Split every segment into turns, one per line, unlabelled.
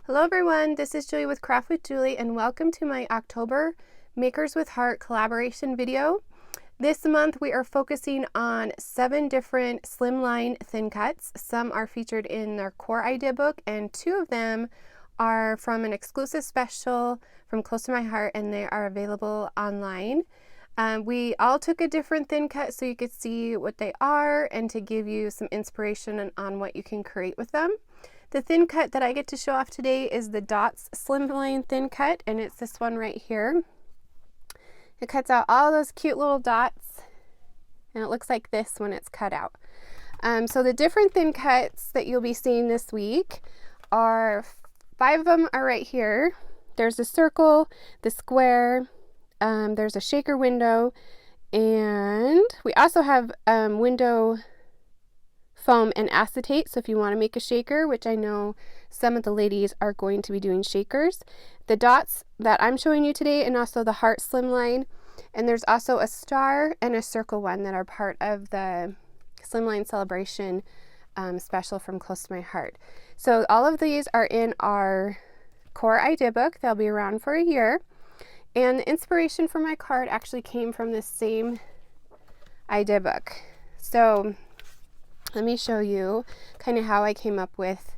Hello everyone, this is Julie with Craft with Julie and welcome to my October Makers with Heart collaboration video. This month we are focusing on 7 different slimline thin cuts. Some are featured in our core idea book and 2 of them are from an exclusive special from Close to My Heart and they are available online. We all took a different thin cut so you could see what they are and to give you some inspiration on what you can create with them. The thin cut that I get to show off today is the Dots Slimline thin cut, and it's this one right here. It cuts out all those cute little dots, and it looks like this when it's cut out. So the different thin cuts that you'll be seeing this week are 5 of them are right here. There's a circle, the square, there's a shaker window, and we also have window foam and acetate, so if you want to make a shaker, which I know some of the ladies are going to be doing shakers. The dots that I'm showing you today, and also the heart slimline, and there's also a star and a circle one that are part of the slimline celebration special from Close to My Heart. So all of these are in our core idea book. They'll be around for a year, and the inspiration for my card actually came from this same idea book. So let me show you kind of how I came up with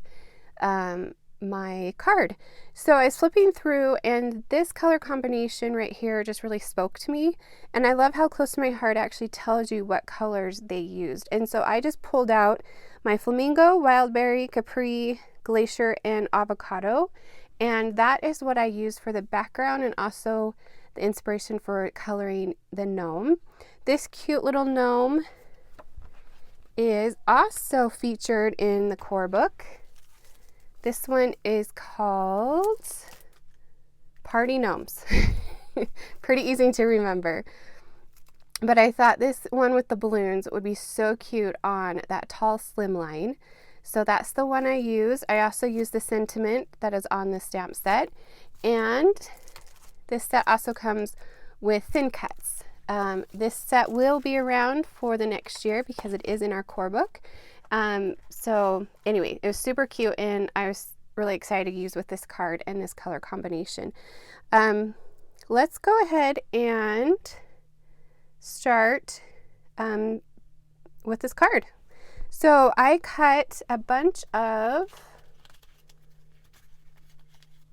my card. So I was flipping through and this color combination right here just really spoke to me, and I love how Close to My Heart actually tells you what colors they used. And so I just pulled out my flamingo, wildberry, capri, glacier, and avocado, and that is what I used for the background and also the inspiration for coloring the gnome. This cute little gnome is also featured in the core book. This one is called Party Gnomes. Pretty easy to remember. But I thought this one with the balloons would be so cute on that tall slimline. So that's the one I use. I also use the sentiment that is on the stamp set. And this set also comes with thin cuts. This set will be around for the next year because it is in our core book. So anyway, it was super cute and I was really excited to use with this card and this color combination. Let's go ahead and start with this card. So I cut a bunch of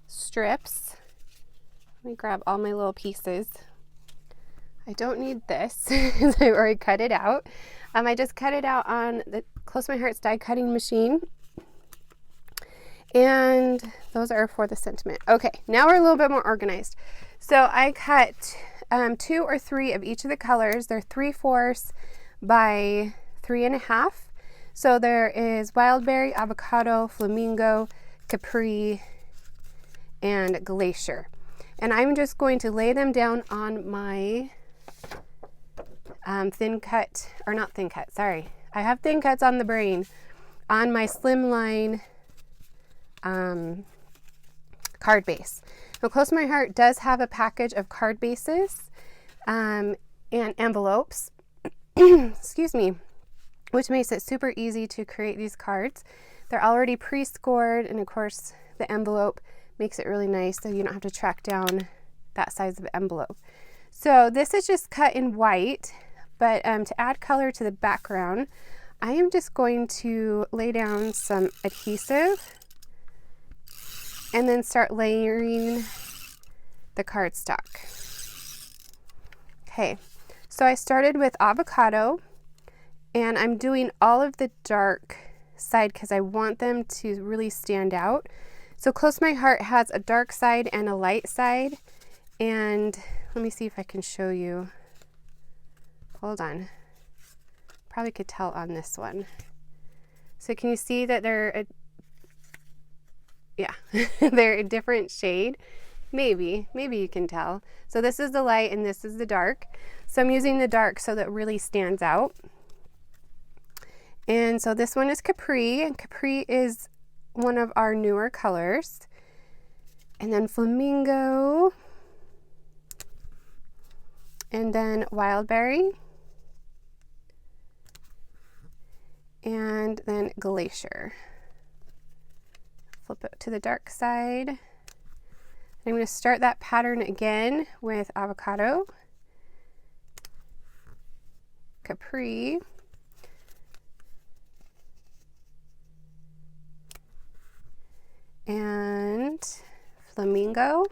strips. Let me grab all my little pieces. I don't need this because I already cut it out. I just cut it out on the Close to My Heart's die cutting machine. And those are for the sentiment. Okay, now we're a little bit more organized. So I cut 2 or 3 of each of the colors. They're 3/4 by 3.5. So there is wildberry, avocado, flamingo, capri, and glacier. And I'm just going to lay them down on my thin cut, or not thin cut, sorry. I have thin cuts on the brain, on my slimline card base. Now, Close to My Heart does have a package of card bases and envelopes, excuse me, which makes it super easy to create these cards. They're already pre-scored, and of course the envelope makes it really nice so you don't have to track down that size of envelope. So this is just cut in white, but to add color to the background, I am just going to lay down some adhesive and then start layering the cardstock. Okay, so I started with avocado, and I'm doing all of the dark side because I want them to really stand out. So Close to My Heart has a dark side and a light side, and let me see if I can show you. Hold on. Probably could tell on this one. So can you see that they're they're a different shade? Maybe you can tell. So this is the light and this is the dark. So I'm using the dark so that it really stands out. And so this one is Capri, and Capri is one of our newer colors. And then Flamingo, and then Wildberry, and then Glacier. flip it to the dark side. I'm going to start that pattern again with avocado, Capri, and Flamingo.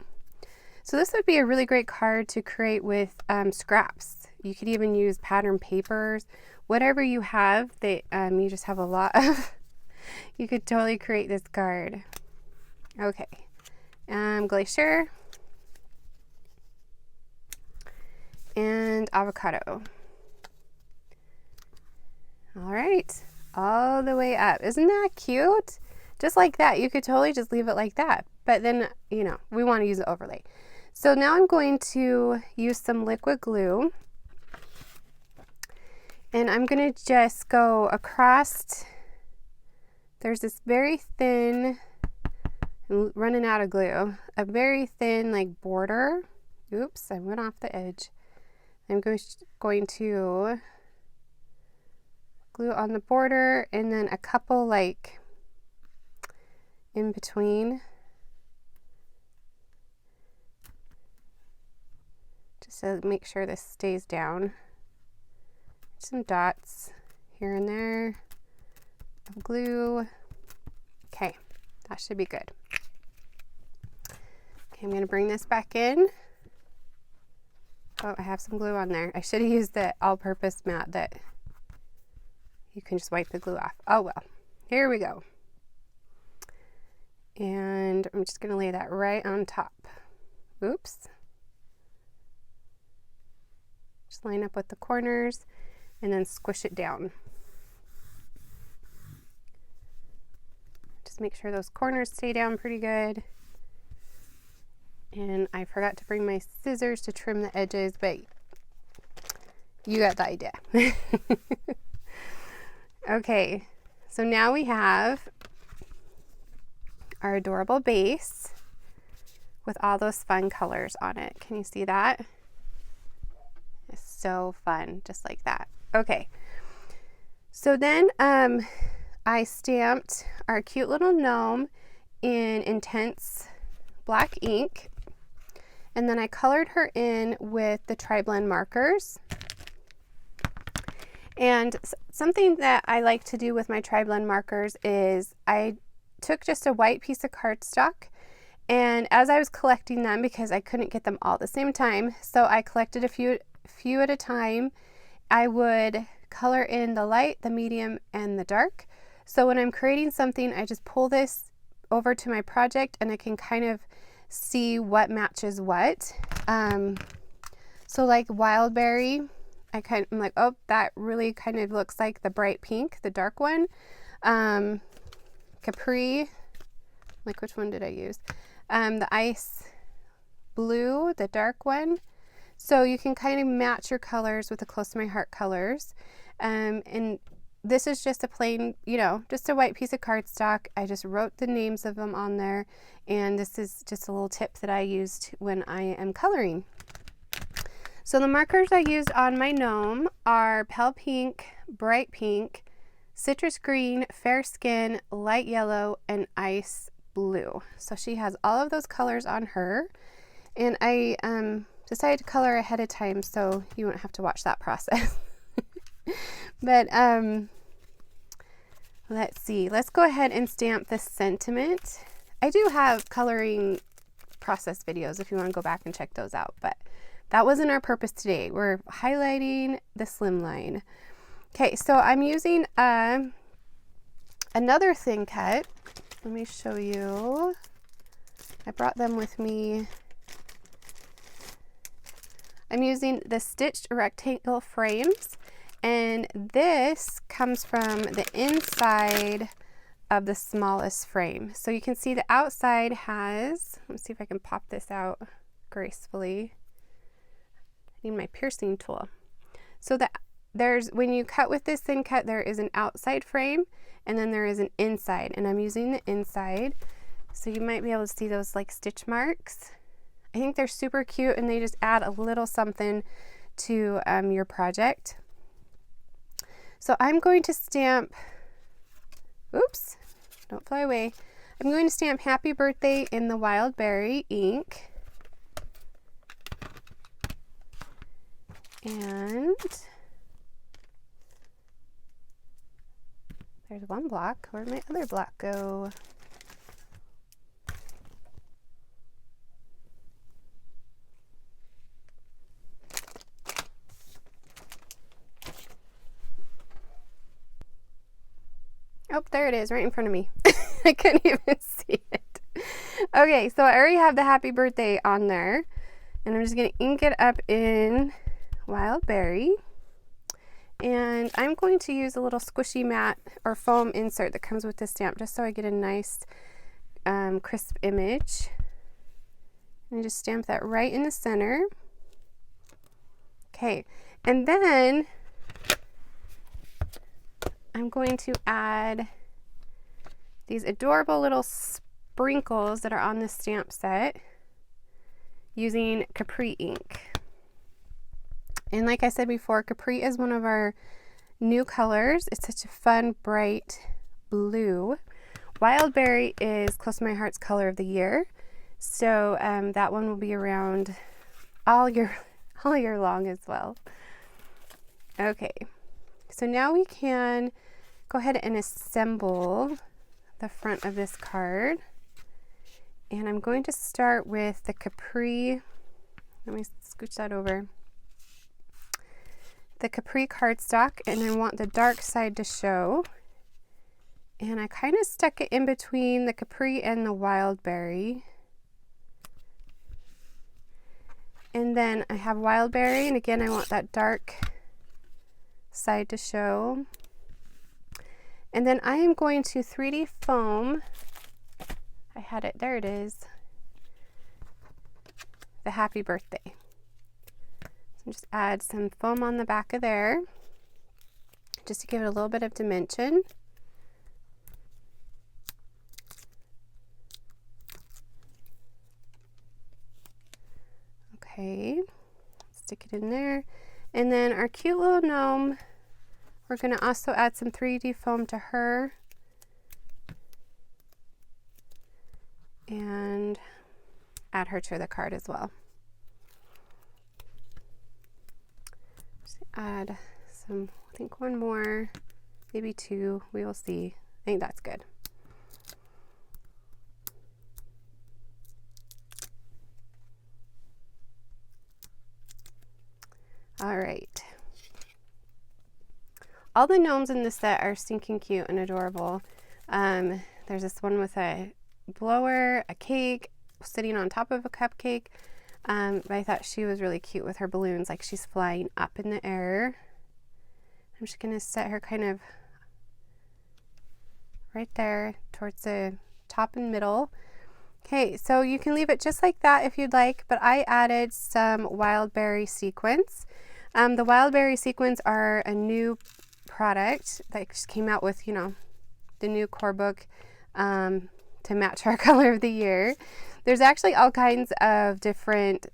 So this would be a really great card to create with scraps. You could even use pattern papers, whatever you have that you just have a lot of. You could totally create this card. Okay, Glacier and avocado. All right, all the way up. Isn't that cute? Just like that. You could totally just leave it like that. But then, you know, we want to use the overlay. So now I'm going to use some liquid glue. And I'm going to just go across. There's this very thin, I'm running out of glue, a very thin like border. Oops, I went off the edge. I'm going to glue on the border and then a couple like in between. Just to make sure this stays down. Some dots here and there of glue. Okay, that should be good. Okay, I'm going to bring this back in. Oh, I have some glue on there. I should have used the all-purpose mat that you can just wipe the glue off. Oh well, here we go. And I'm just going to lay that right on top. Oops. Just line up with the corners and then squish it down. Just make sure those corners stay down pretty good. And I forgot to bring my scissors to trim the edges, but you got the idea. Okay, so now we have our adorable base with all those fun colors on it. Can you see that? It's so fun, just like that. Okay, so then I stamped our cute little gnome in intense black ink, and then I colored her in with the Triblend markers. And something that I like to do with my Triblend markers is I took just a white piece of cardstock, and as I was collecting them, because I couldn't get them all at the same time, so I collected a few at a time, I would color in the light, the medium, and the dark. So when I'm creating something, I just pull this over to my project and I can kind of see what matches what. So like Wildberry, I'm like, oh, that really kind of looks like the bright pink, the dark one. Capri, like which one did I use? The ice blue, the dark one. So you can kind of match your colors with the Close to My Heart colors. And this is just a plain, you know, just a white piece of cardstock. I just wrote the names of them on there. And this is just a little tip that I used when I am coloring. So the markers I used on my gnome are pale pink, bright pink, citrus green, fair skin, light yellow, and ice blue. So she has all of those colors on her. And I decided to color ahead of time so you won't have to watch that process. But let's see. Let's go ahead and stamp the sentiment. I do have coloring process videos if you want to go back and check those out, but that wasn't our purpose today. We're highlighting the Slimline. Okay, so I'm using another thin cut. Let me show you. I brought them with me. I'm using the stitched rectangle frames, and this comes from the inside of the smallest frame. So you can see the outside has, let's see if I can pop this out gracefully. I need my piercing tool. So when you cut with this thin cut, there is an outside frame and then there is an inside, and I'm using the inside. So you might be able to see those like stitch marks. I think they're super cute and they just add a little something to your project. So I'm going to stamp, oops, don't fly away. I'm going to stamp Happy Birthday in the Wild Berry ink. And there's one block. Where'd my other block go? Oh, there it is, right in front of me. I couldn't even see it. Okay, so I already have the Happy Birthday on there, and I'm just going to ink it up in Wild Berry. And I'm going to use a little squishy mat or foam insert that comes with the stamp, just so I get a nice crisp image. And just stamp that right in the center. Okay, and then I'm going to add these adorable little sprinkles that are on the stamp set using Capri ink. And like I said before, Capri is one of our new colors. It's such a fun, bright blue. Wild Berry is Close to My Heart's color of the year. So that one will be around all year long as well. Okay, so now we can go ahead and assemble the front of this card. And I'm going to start with the Capri, let me scooch that over. The Capri cardstock, and I want the dark side to show. And I kind of stuck it in between the Capri and the Wild Berry. And then I have Wild Berry, and again I want that dark side to show. And then I am going to 3D foam, I had it, there it is, the Happy Birthday. So just add some foam on the back of there, just to give it a little bit of dimension. Okay, stick it in there. And then our cute little gnome, we're going to also add some 3D foam to her. And add her to the card as well. Just add some, I think one more, maybe two, we will see. I think that's good. All right. All the gnomes in this set are stinking cute and adorable. There's this one with a blower, a cake, sitting on top of a cupcake. But I thought she was really cute with her balloons, like she's flying up in the air. I'm just gonna set her kind of right there towards the top and middle. Okay, so you can leave it just like that if you'd like, but I added some Wild Berry sequins. The Wild Berry sequins are a new product that just came out with, you know, the new core book to match our color of the year. There's actually all kinds of different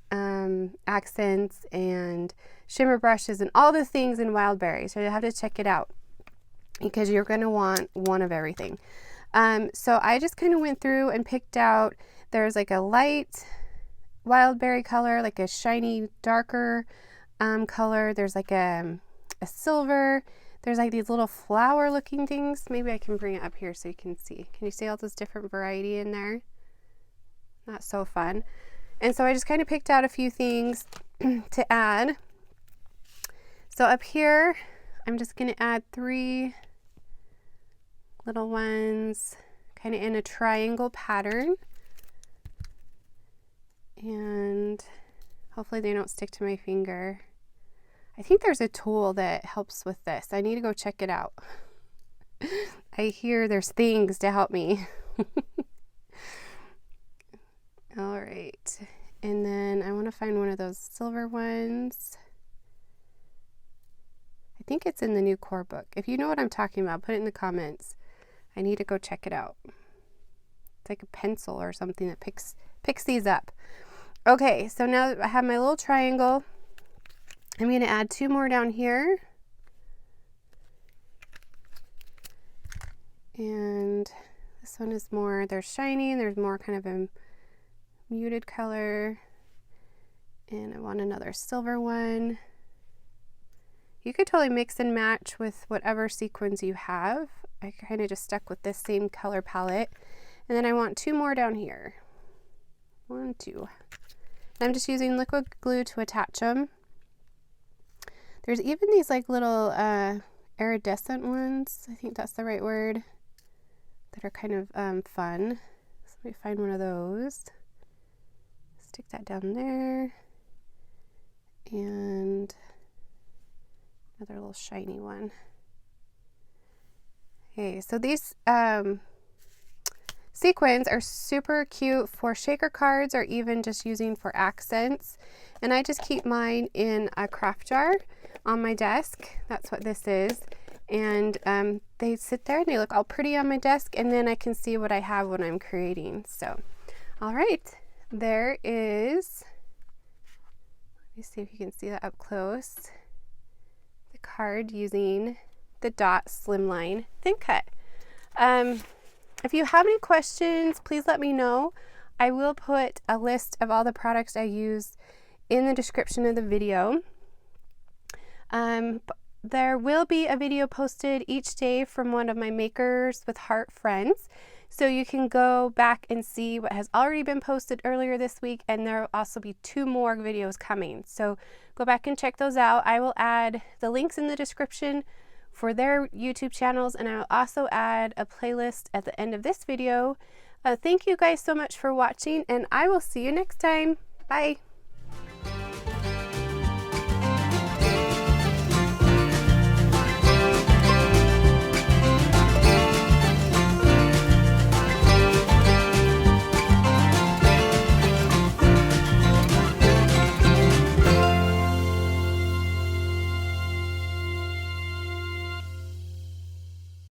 accents and shimmer brushes and all the things in Wild Berry, so you'll have to check it out because you're going to want one of everything. So I just kind of went through and picked out, there's like a light Wild Berry color, like a shiny darker color, there's like a silver, there's like these little flower looking things. Maybe I can bring it up here so you can see. Can you see all this different variety in there? Not so fun. And so I just kind of picked out a few things to add. So up here, I'm just going to add 3 little ones kind of in a triangle pattern. And hopefully they don't stick to my finger. I think there's a tool that helps with this. I need to go check it out. I hear there's things to help me. All right. And then I want to find one of those silver ones. I think it's in the new core book. If you know what I'm talking about, put it in the comments. I need to go check it out. It's like a pencil or something that picks these up. Okay, so now I have my little triangle. I'm going to add 2 more down here. And This one is more, they're shiny, there's more kind of a muted color. And I want another silver one. You could totally mix and match with whatever sequins you have. I kind of just stuck with this same color palette. And then I want 2 more down here. 1, 2. And I'm just using liquid glue to attach them. There's even these like little iridescent ones, I think that's the right word, that are kind of fun. So let me find one of those. Stick that down there. And another little shiny one. Okay, so these sequins are super cute for shaker cards or even just using for accents. And I just keep mine in a craft jar on my desk. That's what this is. And they sit there and they look all pretty on my desk, and then I can see what I have when I'm creating. So, all right, there is, let me see if you can see that up close, the card using the Dot Slimline thin cut. If you have any questions, please let me know. I will put a list of all the products I use in the description of the video. There will be a video posted each day from one of my Makers with Heart friends. So you can go back and see what has already been posted earlier this week, and there will also be 2 more videos coming. So go back and check those out. I will add the links in the description for their YouTube channels, and I will also add a playlist at the end of this video. Thank you guys so much for watching, and I will see you next time. Bye.